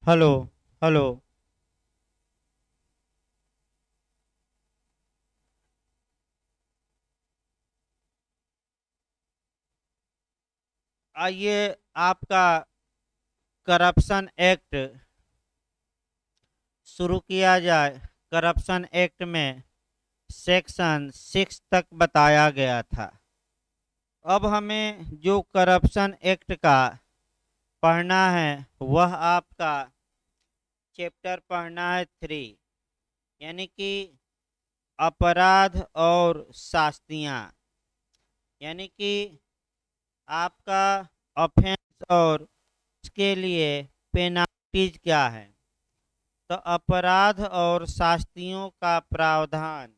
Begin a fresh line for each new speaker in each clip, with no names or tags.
Hello. Hello. आइए आपका corruption act शुरू किया जाए। करप्शन एक्ट में सेक्शन 6 तक बताया गया था। अब हमें जो करप्शन एक्ट का पढ़ना है वह आपका चैप्टर पढ़ना है 3, यानी कि अपराध और शास्तियाँ, यानी कि आपका ऑफेंस और उसके लिए पेनाल्टीज क्या है। तो अपराध और शास्तियों का प्रावधान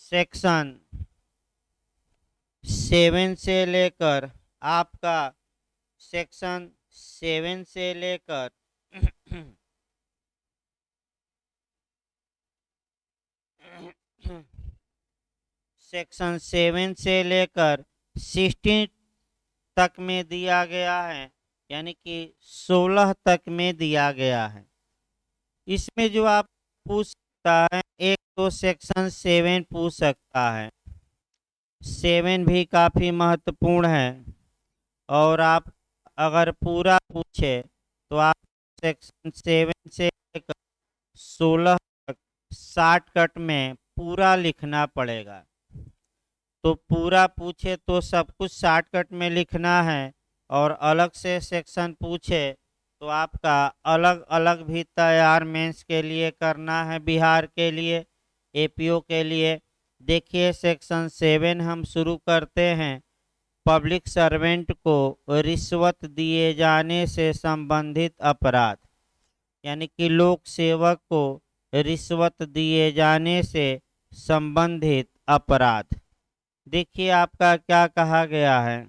सेक्शन 7 से लेकर आपका सेक्शन 7 से लेकर सेक्शन 7 से लेकर 16 तक में दिया गया है, यानी कि 16 तक में दिया गया है। इसमें जो आप पूछ सकता है, एक तो सेक्शन 7 पूछ सकता है। 7 भी काफ़ी महत्वपूर्ण है। और आप अगर पूरा पूछे तो आप सेक्शन 7 से लेकर 16 तक शॉर्टकट में पूरा लिखना पड़ेगा। तो पूरा पूछे तो सब कुछ शॉर्टकट में लिखना है, और अलग से सेक्शन पूछे तो आपका अलग अलग भी तैयार मेंस के लिए करना है, बिहार के लिए, एपीओ के लिए। देखिए सेक्शन 7 हम शुरू करते हैं। पब्लिक सर्वेंट को रिश्वत दिए जाने से संबंधित अपराध, यानी कि लोक सेवक को रिश्वत दिए जाने से संबंधित अपराध। देखिए आपका क्या कहा गया है।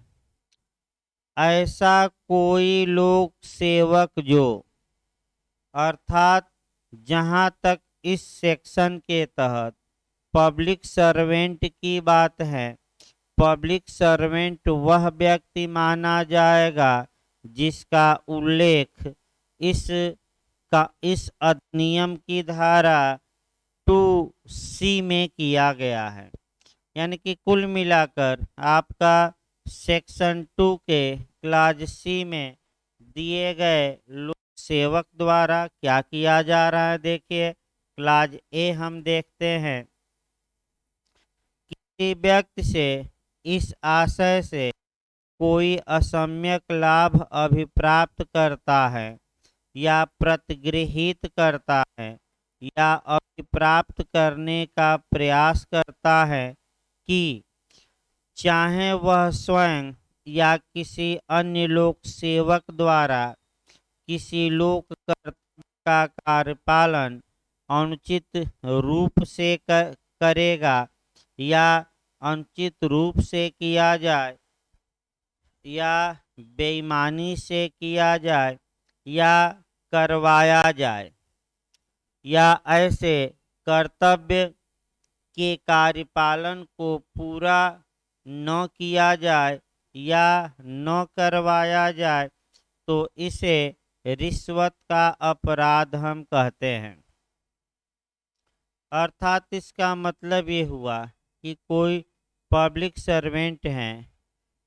ऐसा कोई लोक सेवक जो, अर्थात जहां तक इस सेक्शन के तहत पब्लिक सर्वेंट की बात है, पब्लिक सर्वेंट वह व्यक्ति माना जाएगा जिसका उल्लेख इस इस अधिनियम की धारा 2C में किया गया है। यानी कि कुल मिलाकर आपका सेक्शन 2 के क्लाज सी में दिए गए लोक सेवक द्वारा क्या किया जा रहा है। देखिए क्लाज ए हम देखते हैं। किसी व्यक्ति से इस आशय से कोई असम्यक लाभ अभिप्राप्त करता है या प्रतिगृहित करता है या अभिप्राप्त करने का प्रयास करता है कि चाहे वह स्वयं या किसी अन्य लोक सेवक द्वारा किसी लोक कर्तव्य का कार्यपालन अनुचित रूप से करेगा या अनुचित रूप से किया जाए या बेईमानी से किया जाए या करवाया जाए, या ऐसे कर्तव्य के कार्यपालन को पूरा न किया जाए या न करवाया जाए, तो इसे रिश्वत का अपराध हम कहते हैं। अर्थात इसका मतलब ये हुआ कि कोई पब्लिक सर्वेंट है,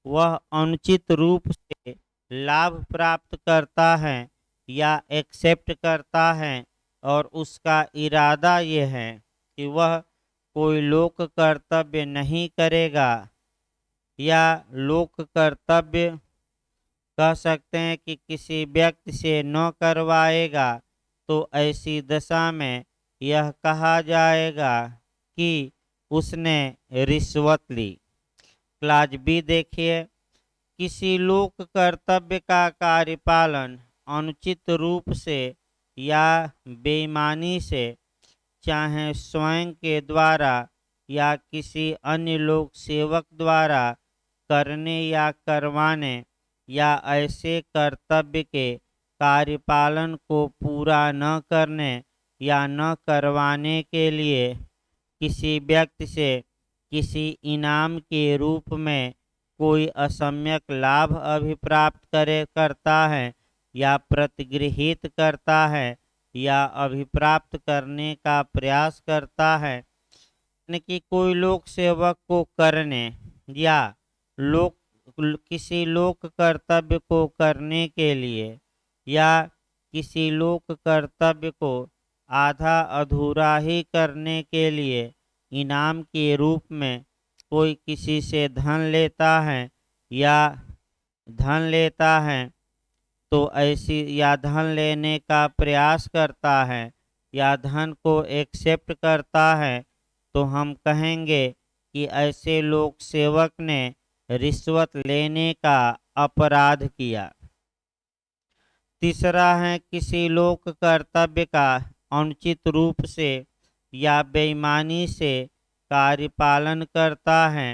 वह अनुचित रूप से लाभ प्राप्त करता है या एक्सेप्ट करता है, और उसका इरादा ये है कि वह कोई लोक कर्तव्य नहीं करेगा या लोक कर्तव्य कह सकते हैं कि किसी व्यक्ति से न करवाएगा, तो ऐसी दशा में यह कहा जाएगा कि उसने रिश्वत ली। क्लाज बी देखिए। किसी लोक कर्तव्य का कार्यपालन अनुचित रूप से या बेईमानी से, चाहे स्वयं के द्वारा या किसी अन्य लोक सेवक द्वारा करने या करवाने, या ऐसे कर्तव्य के कार्यपालन को पूरा न करने या न करवाने के लिए किसी व्यक्ति से किसी इनाम के रूप में कोई असम्यक लाभ अभिप्राप्त करता है, या प्रतिगृहित करता है या अभिप्राप्त करने का प्रयास करता है, यानी कि कोई लोक सेवक को करने या लोक किसी लोक कर्तव्य को करने के लिए या किसी लोक कर्तव्य को आधा अधूरा ही करने के लिए इनाम के रूप में कोई किसी से धन लेता है या धन लेता है तो ऐसी या धन लेने का प्रयास करता है या धन को एक्सेप्ट करता है, तो हम कहेंगे कि ऐसे लोक सेवक ने रिश्वत लेने का अपराध किया। तीसरा है किसी लोक कर्तव्य का अनुचित रूप से या बेईमानी से कार्यपालन करता है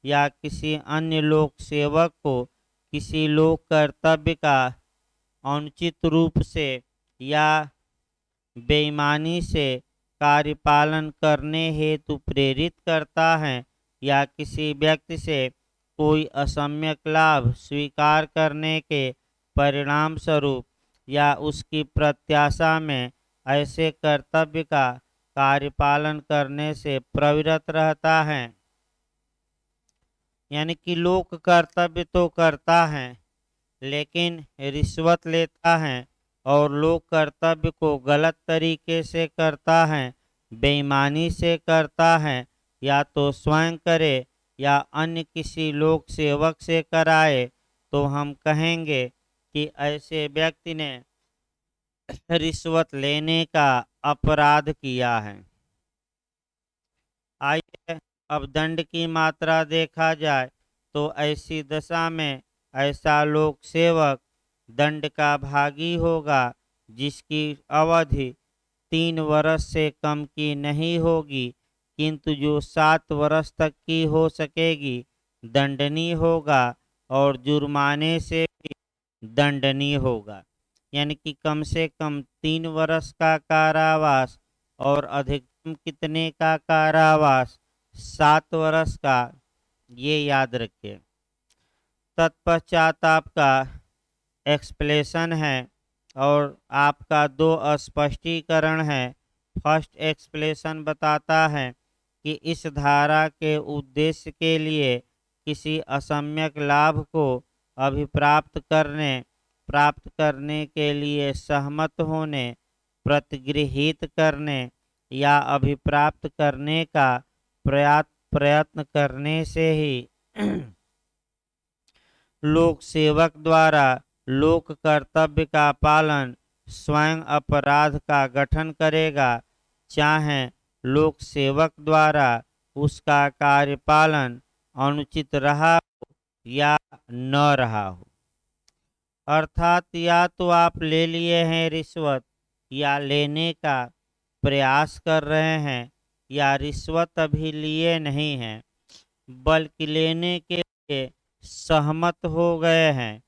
या किसी अन्य लोक सेवक को किसी लोक कर्तव्य का अनुचित रूप से या बेईमानी से कार्यपालन करने हेतु प्रेरित करता है या किसी व्यक्ति से कोई असम्यक लाभ स्वीकार करने के परिणाम स्वरूप या उसकी प्रत्याशा में ऐसे कर्तव्य का कार्यपालन करने से प्रवृत्त रहता है। यानी कि लोक कर्तव्य तो करता है लेकिन रिश्वत लेता है और लोक कर्तव्य को गलत तरीके से करता है, बेईमानी से करता है, या तो स्वयं करे या अन्य किसी लोक सेवक से कराए, तो हम कहेंगे कि ऐसे व्यक्ति ने रिश्वत लेने का अपराध किया है। आइए अब दंड की मात्रा देखा जाए तो ऐसी दशा में ऐसा लोक सेवक दंड का भागी होगा जिसकी अवधि 3 वर्ष से कम की नहीं होगी, किंतु जो 7 वर्ष तक की हो सकेगी दंडनीय होगा और जुर्माने से भी दंडनीय होगा। यानी कि कम से कम 3 वर्ष का कारावास और अधिकतम कितने का कारावास? 7 वर्ष का, ये याद रखिए। तत्पश्चात आपका एक्सप्लेनेशन है और आपका 2 स्पष्टीकरण है। फर्स्ट एक्सप्लेनेशन बताता है कि इस धारा के उद्देश्य के लिए किसी असम्यक लाभ को प्राप्त करने के लिए सहमत होने, प्रतिगृहित करने या अभिप्राप्त करने का प्रयत्न करने से ही लोक सेवक द्वारा लोक कर्तव्य का पालन स्वयं अपराध का गठन करेगा, चाहे लोक सेवक द्वारा उसका कार्यपालन अनुचित रहा हो या न रहा हो। अर्थात या तो आप ले लिए हैं रिश्वत या लेने का प्रयास कर रहे हैं या रिश्वत अभी लिए नहीं हैं बल्कि लेने के लिए सहमत हो गए हैं,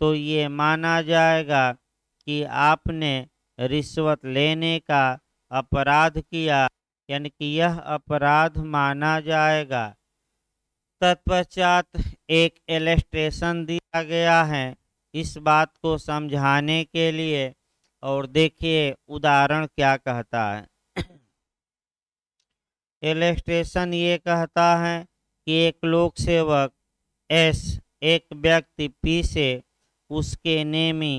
तो ये माना जाएगा कि आपने रिश्वत लेने का अपराध किया, यानी कि यह अपराध माना जाएगा। तत्पश्चात एक इलस्ट्रेशन दिया गया है इस बात को समझाने के लिए, और देखिए उदाहरण क्या कहता है। इलस्ट्रेशन ये कहता है कि एक लोक सेवक एस एक व्यक्ति पी से उसके नेमी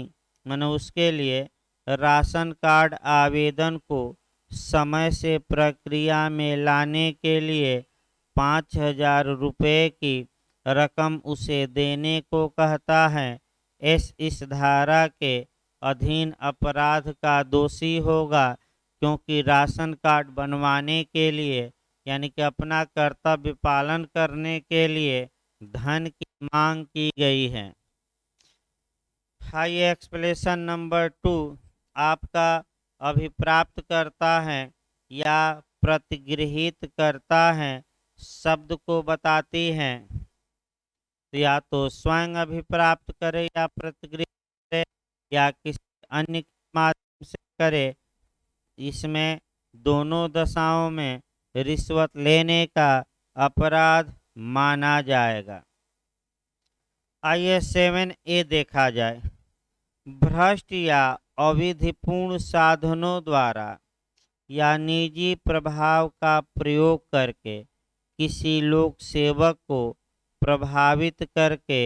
माने उसके लिए राशन कार्ड आवेदन को समय से प्रक्रिया में लाने के लिए 5,000 रुपये की रकम उसे देने को कहता है। एस इस धारा के अधीन अपराध का दोषी होगा क्योंकि राशन कार्ड बनवाने के लिए यानी कि अपना कर्तव्य पालन करने के लिए धन की मांग की गई है। हाई एक्सप्लेनेशन नंबर 2 आपका अभिप्राप्त करता है या प्रतिगृहित करता है शब्द को बताती है, या तो स्वयं अभिप्राप्त करे या प्रतिगृहित करे या किसी अन्य के माध्यम से करे। इसमें दोनों दशाओं में रिश्वत लेने का अपराध माना जाएगा। आइए 7A देखा जाए। भ्रष्ट या अविधिपूर्ण साधनों द्वारा या निजी प्रभाव का प्रयोग करके किसी लोक सेवक को प्रभावित करके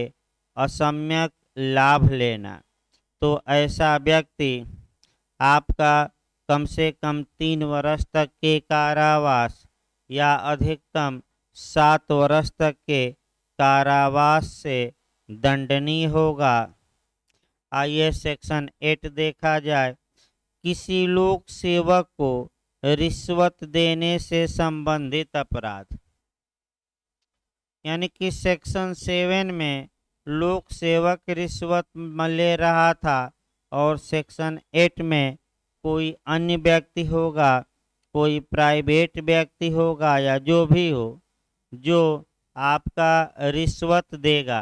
असम्यक लाभ लेना, तो ऐसा व्यक्ति आपका कम से कम 3 वर्ष तक के कारावास या अधिकतम 7 वर्ष तक के कारावास से दंडनीय होगा। आइए सेक्शन 8 देखा जाए। किसी लोक सेवक को रिश्वत देने से संबंधित अपराध, यानी कि सेक्शन 7 में लोक सेवक रिश्वत ले रहा था और सेक्शन 8 में कोई अन्य व्यक्ति होगा, कोई प्राइवेट व्यक्ति होगा या जो भी हो, जो आपका रिश्वत देगा,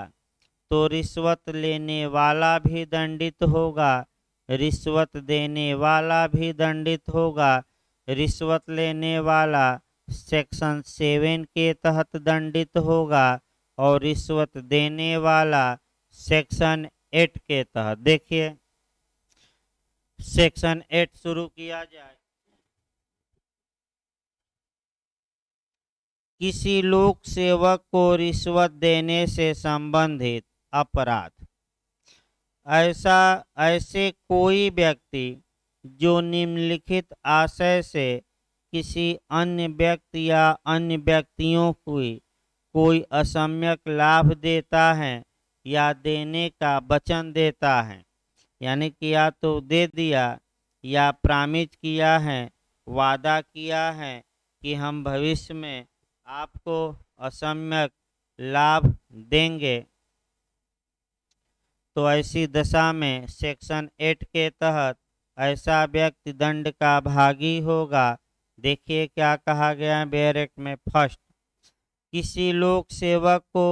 तो रिश्वत लेने वाला भी दंडित होगा, रिश्वत देने वाला भी दंडित होगा। रिश्वत लेने वाला सेक्शन 7 के तहत दंडित होगा और रिश्वत देने वाला सेक्शन 8 के तहत। देखिए सेक्शन 8 शुरू किया जाए। किसी लोक सेवक को रिश्वत देने से संबंधित अपराध, ऐसे कोई व्यक्ति जो निम्नलिखित आशय से किसी अन्य व्यक्ति या अन्य व्यक्तियों को कोई असम्यक लाभ देता है या देने का वचन देता है, यानी कि या तो दे दिया या प्रामिस किया है, वादा किया है कि हम भविष्य में आपको असम्यक लाभ देंगे, तो ऐसी दशा में सेक्शन 8 के तहत ऐसा व्यक्ति दंड का भागी होगा। देखिए क्या कहा गया है बैरक में। फर्स्ट, किसी लोक सेवक को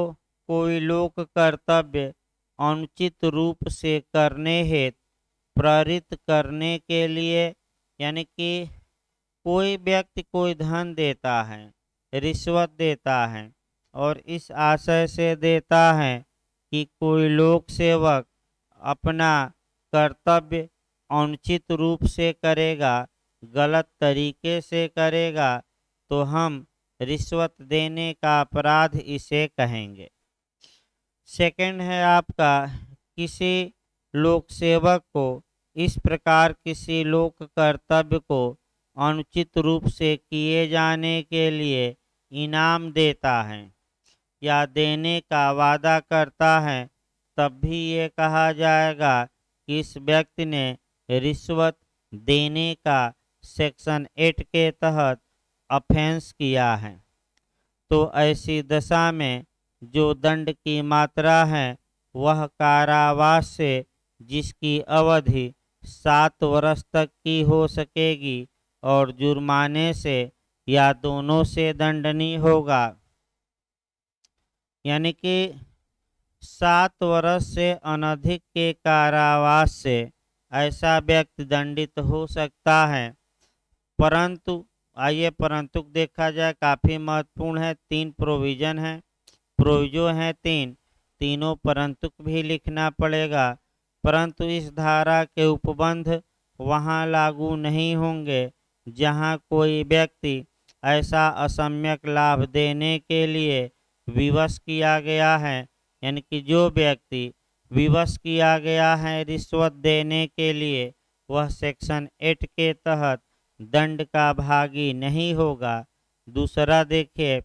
कोई लोक कर्तव्य अनुचित रूप से करने हेतु प्रेरित करने के लिए, यानी कि कोई व्यक्ति कोई धन देता है, रिश्वत देता है और इस आशय से देता है कि कोई लोक सेवक अपना कर्तव्य अनुचित रूप से करेगा, गलत तरीके से करेगा, तो हम रिश्वत देने का अपराध इसे कहेंगे। सेकंड है आपका, किसी लोक सेवक को इस प्रकार किसी लोक कर्तव्य को अनुचित रूप से किए जाने के लिए इनाम देता है या देने का वादा करता है, तब भी ये कहा जाएगा कि इस व्यक्ति ने रिश्वत देने का सेक्शन 8 के तहत ऑफेंस किया है। तो ऐसी दशा में जो दंड की मात्रा है वह कारावास से जिसकी अवधि 7 वर्ष तक की हो सकेगी और जुर्माने से या दोनों से दंडनीय होगा, यानी कि 7 वर्ष से अनधिक के कारावास से ऐसा व्यक्ति दंडित हो सकता है। परंतु आइए परंतु देखा जाए, काफ़ी महत्वपूर्ण है। 3 प्रोविज़न है, प्रोविजो हैं 3, तीनों परंतु भी लिखना पड़ेगा। परंतु इस धारा के उपबंध वहाँ लागू नहीं होंगे जहाँ कोई व्यक्ति ऐसा असम्यक लाभ देने के लिए विवश किया गया है, यानी कि जो व्यक्ति विवश किया गया है रिश्वत देने के लिए, वह सेक्शन 8 के तहत दंड का भागी नहीं होगा। दूसरा देखिए,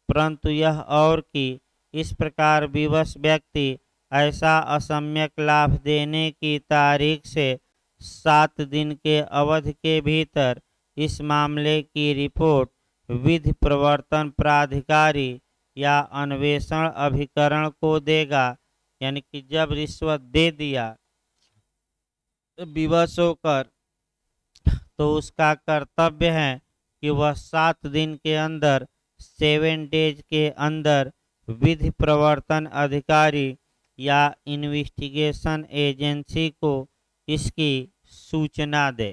परंतु यह और कि इस प्रकार विवश व्यक्ति ऐसा असम्यक लाभ देने की तारीख से 7 दिन के अवधि के भीतर इस मामले की रिपोर्ट विधि प्रवर्तन प्राधिकारी या अन्वेषण अभिकरण को देगा, यानी कि जब रिश्वत दे दिया विवश होकर, तो उसका कर्तव्य है कि वह 7 दिन के अंदर 7 डेज के अंदर विधि प्रवर्तन अधिकारी या इन्वेस्टिगेशन एजेंसी को इसकी सूचना दे।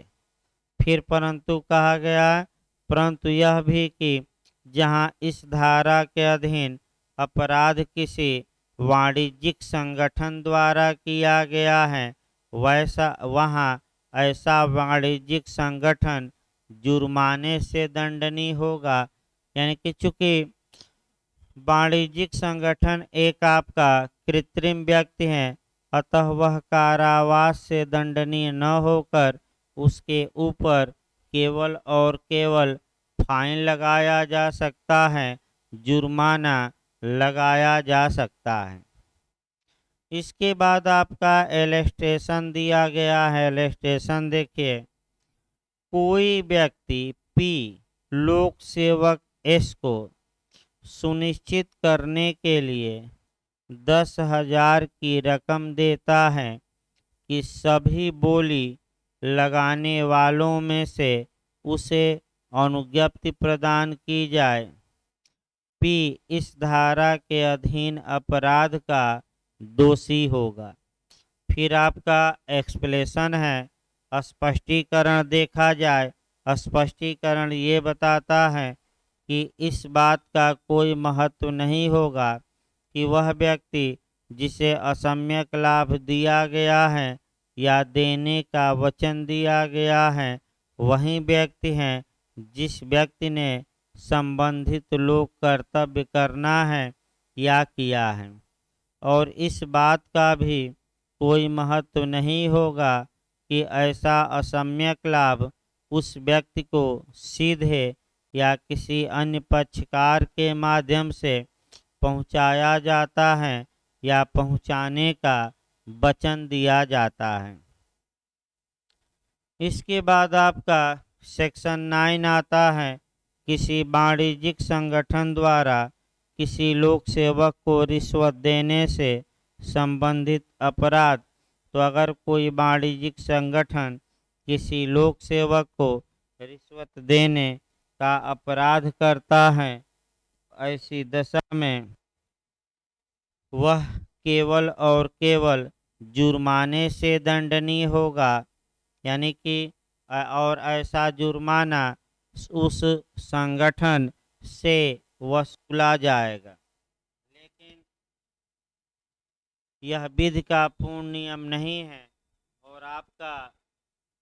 फिर परंतु कहा गया है, परंतु यह भी कि जहां इस धारा के अधीन अपराध किसी वाणिज्यिक संगठन द्वारा किया गया है वैसा वहाँ ऐसा वाणिज्यिक संगठन जुर्माने से दंडनीय होगा। यानी कि चूंकि वाणिज्यिक संगठन एक आपका कृत्रिम व्यक्ति है, अतः वह कारावास से दंडनीय न होकर उसके ऊपर केवल और केवल फाइन लगाया जा सकता है, जुर्माना लगाया जा सकता है। इसके बाद आपका एलस्टेशन दिया गया है। एलस्टेशन देखिए, कोई व्यक्ति पी लोक सेवक एस को सुनिश्चित करने के लिए 10,000 की रकम देता है कि सभी बोली लगाने वालों में से उसे अनुज्ञप्ति प्रदान की जाए। पी इस धारा के अधीन अपराध का दोषी होगा। फिर आपका एक्सप्लेनेशन है, स्पष्टीकरण देखा जाए। स्पष्टीकरण ये बताता है कि इस बात का कोई महत्व नहीं होगा कि वह व्यक्ति जिसे असम्यक लाभ दिया गया है या देने का वचन दिया गया है वही व्यक्ति हैं जिस व्यक्ति ने संबंधित लोक कर्तव्य करना है या किया है। और इस बात का भी कोई महत्व नहीं होगा कि ऐसा असम्यक लाभ उस व्यक्ति को सीधे या किसी अन्य पक्षकार के माध्यम से पहुंचाया जाता है या पहुंचाने का वचन दिया जाता है। इसके बाद आपका सेक्शन 9 आता है, किसी वाणिज्यिक संगठन द्वारा किसी लोक सेवक को रिश्वत देने से संबंधित अपराध। तो अगर कोई वाणिज्यिक संगठन किसी लोक सेवक को रिश्वत देने का अपराध करता है, ऐसी दशा में वह केवल और केवल जुर्माने से दंडनीय होगा। यानी कि और ऐसा जुर्माना उस संगठन से वसूला जाएगा। लेकिन यह विधि का पूर्ण नियम नहीं है। और आपका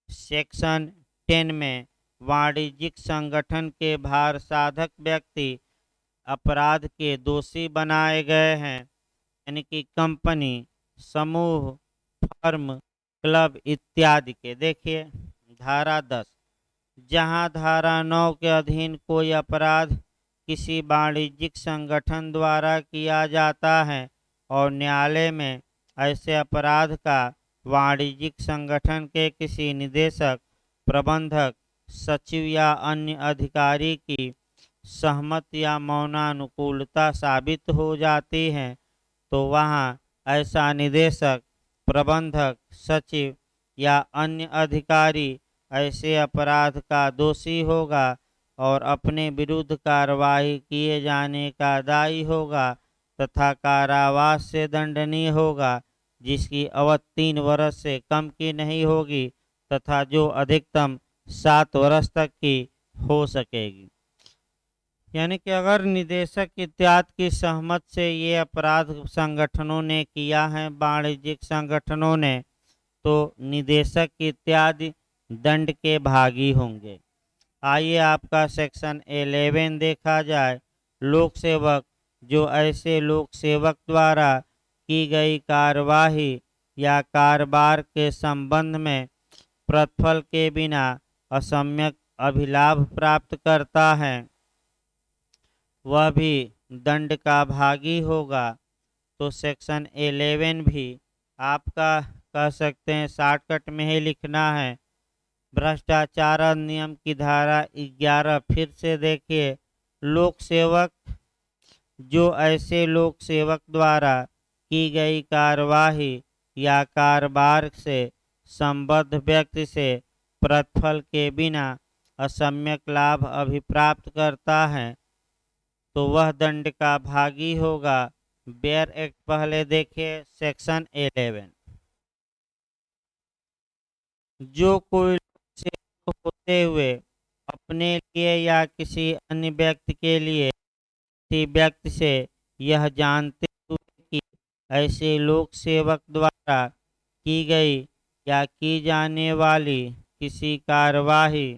सेक्शन 10 में वाणिज्यिक संगठन के भार साधक व्यक्ति अपराध के दोषी बनाए गए हैं। यानी कि कंपनी, समूह, फर्म, क्लब इत्यादि के। देखिए धारा 10, जहां धारा 9 के अधीन कोई अपराध किसी वाणिज्यिक संगठन द्वारा किया जाता है और न्यायालय में ऐसे अपराध का वाणिज्यिक संगठन के किसी निदेशक, प्रबंधक, सचिव या अन्य अधिकारी की सहमत या मौनानुकूलता साबित हो जाती है, तो वहाँ ऐसा निदेशक, प्रबंधक, सचिव या अन्य अधिकारी ऐसे अपराध का दोषी होगा और अपने विरुद्ध कार्रवाई किए जाने का दायी होगा तथा कारावास से दंडनीय होगा, जिसकी अवधि 3 वर्ष से कम की नहीं होगी तथा जो अधिकतम 7 वर्ष तक की हो सकेगी। यानी कि अगर निदेशक इत्यादि की सहमत से ये अपराध संगठनों ने किया है, वाणिज्यिक संगठनों ने, तो निदेशक इत्यादि दंड के भागी होंगे। आइए आपका सेक्शन 11 देखा जाए। लोक सेवक, जो ऐसे लोक सेवक द्वारा की गई कार्यवाही या कारोबार के संबंध में प्रतिफल के बिना असम्यक अभिलाभ प्राप्त करता है, वह भी दंड का भागी होगा। तो सेक्शन 11 भी आपका कह सकते हैं शॉर्टकट में ही लिखना है। भ्रष्टाचार अधिनियम की धारा 11 फिर से देखिए, लोक सेवक, जो ऐसे लोक सेवक द्वारा की गई कार्यवाही या कारोबार से संबद्ध व्यक्ति से प्रतिफल के बिना असम्यक लाभ अभिप्राप्त करता है, तो वह दंड का भागी होगा। बेयर एक्ट पहले देखिए सेक्शन 11। जो कोई सेवक होते हुए अपने लिए या किसी अन्य व्यक्ति के लिए किसी व्यक्ति से यह जानते हुए कि ऐसे लोक सेवक द्वारा की गई या की जाने वाली किसी कार्यवाही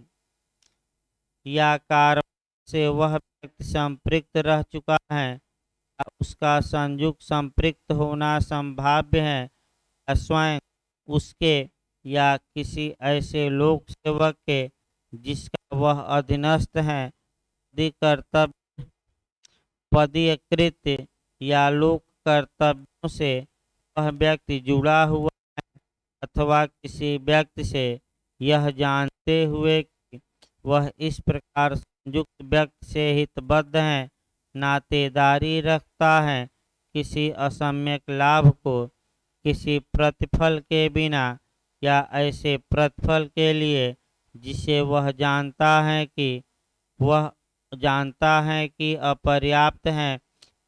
या कार्रवाई से वह व्यक्ति संपृक्त रह चुका है या उसका संयुक्त संपृक्त होना संभाव्य है, या स्वयं उसके या किसी ऐसे लोक सेवक के जिसका वह अधीनस्थ है यदि कर्तव्य पदीकृत या लोक कर्तव्यों से वह व्यक्ति जुड़ा हुआ अथवा किसी व्यक्ति से यह जानते हुए कि वह इस प्रकार संयुक्त व्यक्ति से हितबद्ध है, नातेदारी रखता है, किसी असम्यक लाभ को किसी प्रतिफल के बिना या ऐसे प्रतिफल के लिए जिसे वह जानता है कि अपर्याप्त है,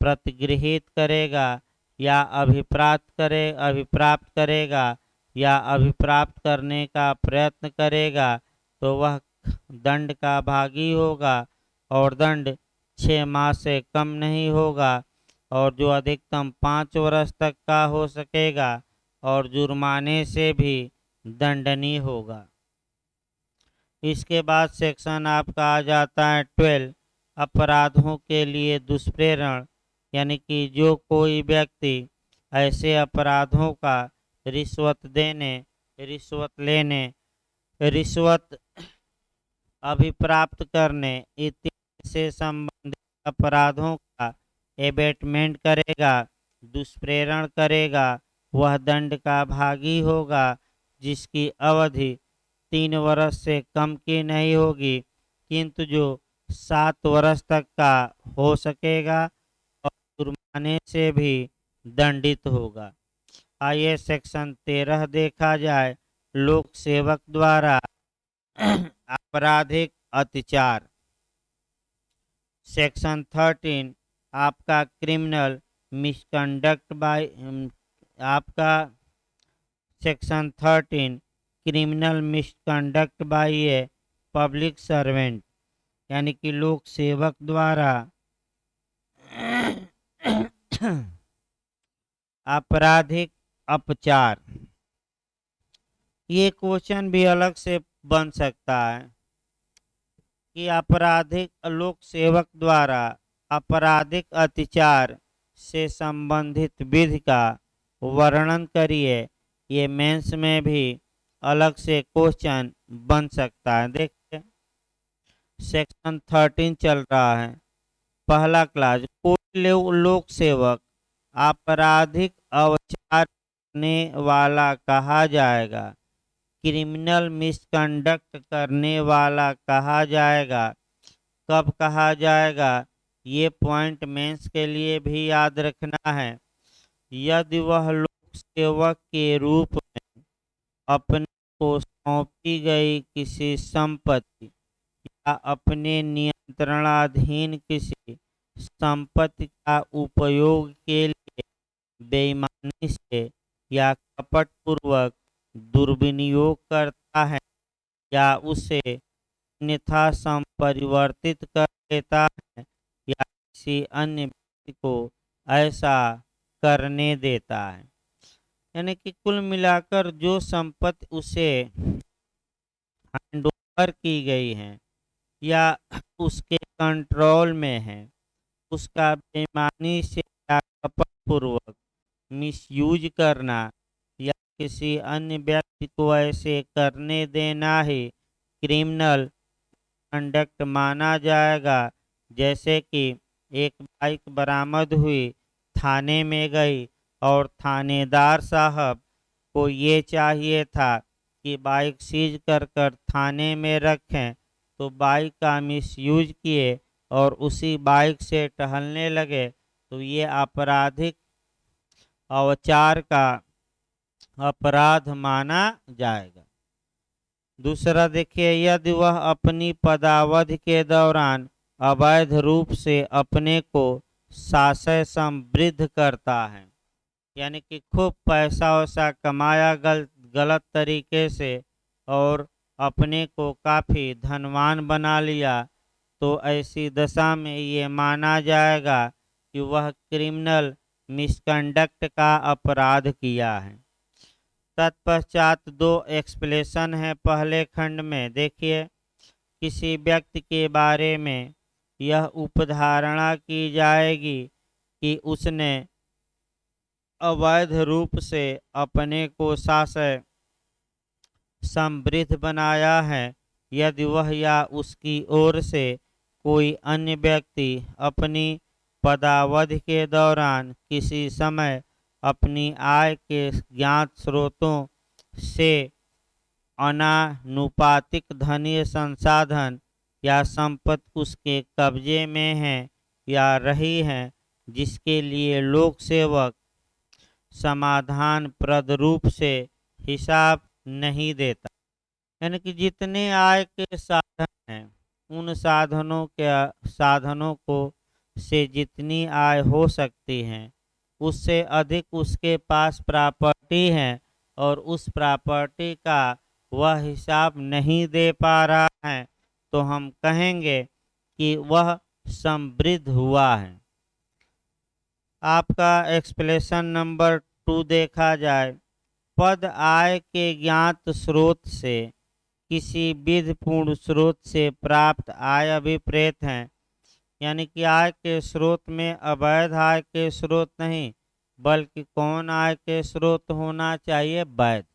प्रतिगृहित करेगा या अभिप्राप्त करेगा या अभिप्राप्त करने का प्रयत्न करेगा, तो वह दंड का भागी होगा और दंड 6 माह से कम नहीं होगा और जो अधिकतम 5 वर्ष तक का हो सकेगा और जुर्माने से भी दंडनीय होगा। इसके बाद सेक्शन आपका आ जाता है 12, अपराधों के लिए दुष्प्रेरण, यानी कि जो कोई व्यक्ति ऐसे अपराधों का रिश्वत देने, रिश्वत लेने, रिश्वत अभिप्राप्त करने इत्यादि से संबंधित अपराधों का एबेटमेंट करेगा, दुष्प्रेरण करेगा, वह दंड का भागी होगा जिसकी अवधि 3 वर्ष से कम की नहीं होगी, किंतु जो 7 वर्ष तक का हो सकेगा और जुर्माने से भी दंडित होगा। आइए सेक्शन 13 देखा जाए, लोक सेवक द्वारा आपराधिक अत्याचार। सेक्शन 13 आपका क्रिमिनल मिसकंडक्ट बाय आपका section 13 criminal misconduct by a public servant, यानी कि लोक सेवक द्वारा आपराधिक अपचार। ये क्वेश्चन भी अलग से बन सकता है कि आपराधिक लोक सेवक द्वारा आपराधिक अत्याचार से संबंधित विधि का वर्णन करिए। ये मेंस में भी अलग से क्वेश्चन बन सकता है। देखिए सेक्शन 13 चल रहा है, पहला क्लास, कोई लोक सेवक आपराधिक अत्याचार करने वाला कहा जाएगा, क्रिमिनल मिसकंडक्ट करने वाला कहा जाएगा। कब कहा जाएगा, ये पॉइंट मेंस के लिए भी याद रखना है। यदि वह लोक सेवक के रूप में अपने को सौंपी गई किसी संपत्ति या अपने नियंत्रणाधीन किसी संपत्ति का उपयोग के लिए बेईमानी से या कपटपूर्वक दुर्विनियोग करता है या उसे अन्यथा संपरिवर्तित कर देता है या किसी अन्य व्यक्ति को ऐसा करने देता है, यानी कि कुल मिलाकर जो संपत्ति उसे हैंडओवर की गई है या उसके कंट्रोल में है, उसका बेईमानी से या कपटपूर्वक मिसयूज करना या किसी अन्य व्यक्ति को ऐसे करने देना ही क्रिमिनल कंडक्ट माना जाएगा। जैसे कि एक बाइक बरामद हुई, थाने में गई और थानेदार साहब को ये चाहिए था कि बाइक सीज कर थाने में रखें, तो बाइक का मिसयूज किए और उसी बाइक से टहलने लगे, तो ये आपराधिक अत्याचार का अपराध माना जाएगा। दूसरा देखिए, यदि वह अपनी पदावधि के दौरान अवैध रूप से अपने को साशय समृद्ध करता है, यानी कि खूब पैसा वैसा कमाया गलत तरीके से और अपने को काफ़ी धनवान बना लिया, तो ऐसी दशा में ये माना जाएगा कि वह क्रिमिनल मिसकंडक्ट का अपराध किया है। तत्पश्चात दो एक्सप्लेनेशन है पहले खंड में। देखिए, किसी व्यक्ति के बारे में यह उपधारणा की जाएगी कि उसने अवैध रूप से अपने को शासक समृद्ध बनाया है, यदि वह या उसकी ओर से कोई अन्य व्यक्ति अपनी पदावधि के दौरान किसी समय अपनी आय के ज्ञात स्रोतों से अनानुपातिक धनीय संसाधन या संपत्ति उसके कब्जे में है या रही है, जिसके लिए लोक सेवक समाधानप्रद रूप से हिसाब नहीं देता। यानी कि जितने आय के साधन हैं, उन साधनों को से जितनी आय हो सकती है, उससे अधिक उसके पास प्रॉपर्टी है और उस प्रॉपर्टी का वह हिसाब नहीं दे पा रहा है, तो हम कहेंगे कि वह समृद्ध हुआ है। आपका एक्सप्लेनेशन नंबर 2 देखा जाए, पद आय के ज्ञात स्रोत से किसी विधिपूर्ण स्रोत से प्राप्त आय अभिप्रेत है। यानी कि आय के स्रोत में अवैध आय के स्रोत नहीं, बल्कि कौन आय के स्रोत होना चाहिए? वैध।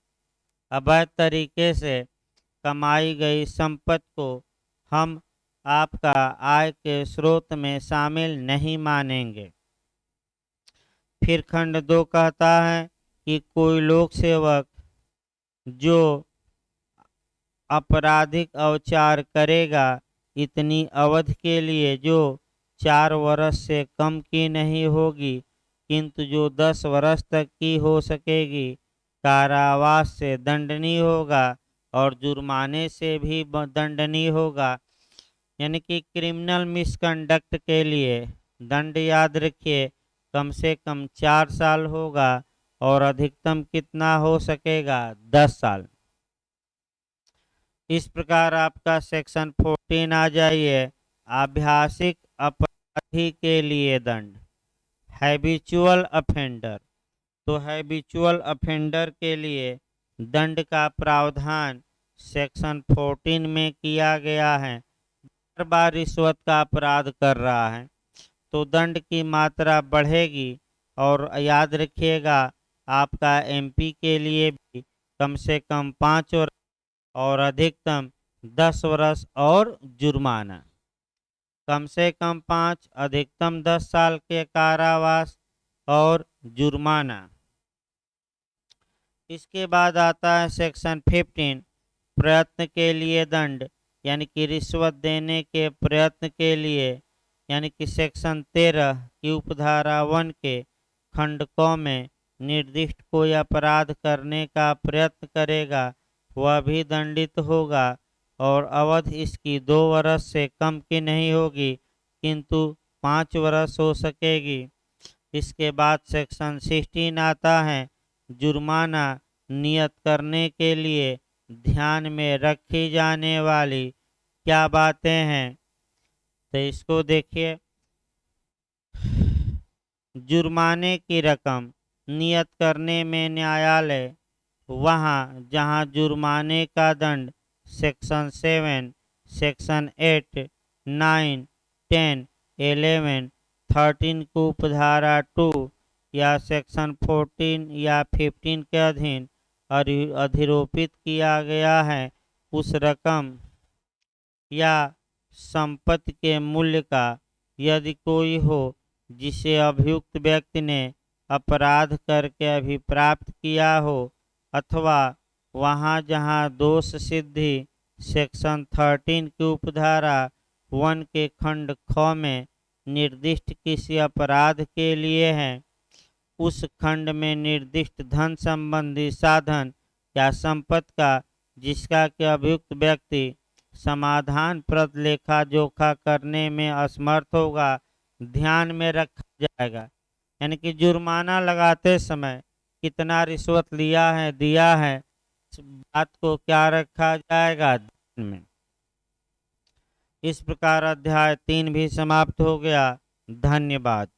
अवैध तरीके से कमाई गई संपत्ति को हम आपका आय के स्रोत में शामिल नहीं मानेंगे। फिर खंड 2 कहता है कि कोई लोक सेवक जो आपराधिक अवचार करेगा इतनी अवधि के लिए जो 4 वर्ष से कम की नहीं होगी, किंतु जो 10 वर्ष तक की हो सकेगी, कारावास से दंडनीय होगा और जुर्माने से भी दंडनीय होगा। यानी कि क्रिमिनल मिसकंडक्ट के लिए दंड याद रखिए, कम से कम 4 साल होगा और अधिकतम कितना हो सकेगा? 10 साल। इस प्रकार आपका सेक्शन 14 आ जाइए, आभ्यासिक अपराधी के लिए दंड, हैबिचुअल अफेंडर। तो हैबिचुअल अफेंडर के लिए दंड का प्रावधान सेक्शन 14 में किया गया है। हर बार रिश्वत का अपराध कर रहा है तो दंड की मात्रा बढ़ेगी। और याद रखिएगा, आपका एमपी के लिए भी कम से कम 5 वर्ष और अधिकतम 10 वर्ष और जुर्माना। कम से कम 5, अधिकतम 10 साल के कारावास और जुर्माना। इसके बाद आता है सेक्शन 15, प्रयत्न के लिए दंड, यानी कि रिश्वत देने के प्रयत्न के लिए। यानी कि सेक्शन 13 की उपधारा 1 के खंड क में निर्दिष्ट कोई अपराध करने का प्रयत्न करेगा, वह भी दंडित होगा और अवधि इसकी 2 वर्ष से कम की नहीं होगी, किंतु 5 वर्ष हो सकेगी। इसके बाद सेक्शन 16 आता है, जुर्माना नियत करने के लिए ध्यान में रखी जाने वाली क्या बातें हैं। तो इसको देखिए, जुर्माने की रकम नियत करने में न्यायालय वहाँ जहाँ जुर्माने का दंड सेक्शन 7, सेक्शन 8, 9, 10, 11, 13 को उपधारा 2 या सेक्शन 14 या 15 के अधीन अधिरोपित किया गया है, उस रकम या संपत्ति के मूल्य का यदि कोई हो जिसे अभियुक्त व्यक्ति ने अपराध करके अभिप्राप्त किया हो, अथवा वहाँ जहाँ दोष सिद्धि सेक्शन 13 की उपधारा 1 के खंड ख में निर्दिष्ट किसी अपराध के लिए है, उस खंड में निर्दिष्ट धन संबंधी साधन या संपत्ति का जिसका कि अभियुक्त व्यक्ति समाधानप्रद लेखा जोखा करने में असमर्थ होगा, ध्यान में रखा जाएगा। यानी कि जुर्माना लगाते समय कितना रिश्वत लिया है, दिया है, इस बात को क्या रखा जाएगा? ध्यान में। इस प्रकार अध्याय 3 भी समाप्त हो गया। धन्यवाद।